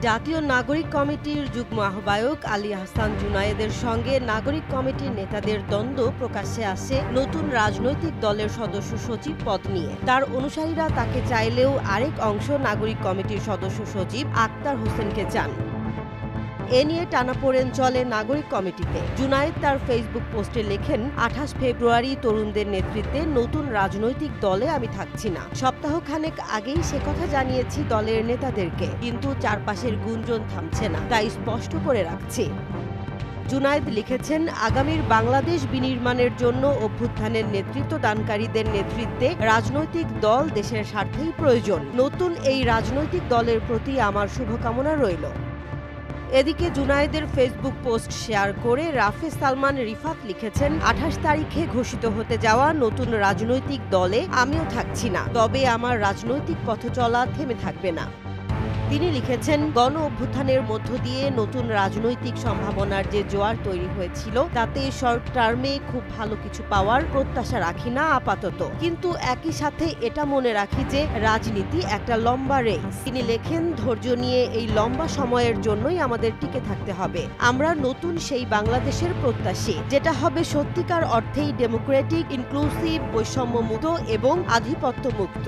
জাতীয় নাগরিক কমিটির যুগ্ম আহ্বায়ক আলী আহসান জুনায়েদের সঙ্গে নাগরিক কমিটির নেতাদের দ্বন্দ্ব প্রকাশ্যে আসে নতুন রাজনৈতিক দলের সদস্য সচিব পদ নিয়ে। তার অনুসারীরা তাকে চাইলেও আরেক অংশ নাগরিক কমিটির সদস্য সচিব আক্তার হোসেনকে চান। এ নিয়ে টানাপোড়েন চলে নাগরিক কমিটিতে। জুনায়েদ তার ফেসবুক পোস্টে লেখেন, ২৮ ফেব্রুয়ারি তরুণদের নেতৃত্বে নতুন রাজনৈতিক দলে আমি থাকছি না। সপ্তাহখানেক আগেই সে কথা জানিয়েছি দলের নেতাদেরকে, কিন্তু চারপাশের গুঞ্জন থামছে না, তাই স্পষ্ট করে রাখছি। জুনায়েদ লিখেছেন, আগামীর বাংলাদেশ বিনির্মাণের জন্য অভ্যুত্থানের নেতৃত্ব দানকারীদের নেতৃত্বে রাজনৈতিক দল দেশের স্বার্থেই প্রয়োজন। নতুন এই রাজনৈতিক দলের প্রতি আমার শুভকামনা রইল। এদিকে জুনায়েদের ফেসবুক পোস্ট শেয়ার করে রাফে সালমান রিফাত লিখেছেন, ২৮ তারিখে ঘোষিত হতে যাওয়া নতুন রাজনৈতিক দলে আমিও থাকছি না, তবে আমার রাজনৈতিক পথ চলা থেমে থাকবে না। তিনি লিখেছেন, গণ অভ্যুত্থানের মধ্য দিয়ে নতুন রাজনৈতিক সম্ভাবনার যে জোয়ার তৈরি হয়েছিল তাতে শর্ট টার্মে খুব ভালো কিছু পাওয়ার প্রত্যাশা রাখি না আপাতত, কিন্তু একই সাথে এটা মনে রাখি যে রাজনীতি একটা লম্বা রেস। তিনি লেখেন, ধৈর্য নিয়ে এই লম্বা সময়ের জন্যই আমাদের টিকে থাকতে হবে। আমরা নতুন সেই বাংলাদেশের প্রত্যাশী, যেটা হবে সত্যিকার অর্থেই ডেমোক্রেটিক, ইনক্লুসিভ, বৈষম্যমুক্ত এবং আধিপত্য মুক্ত।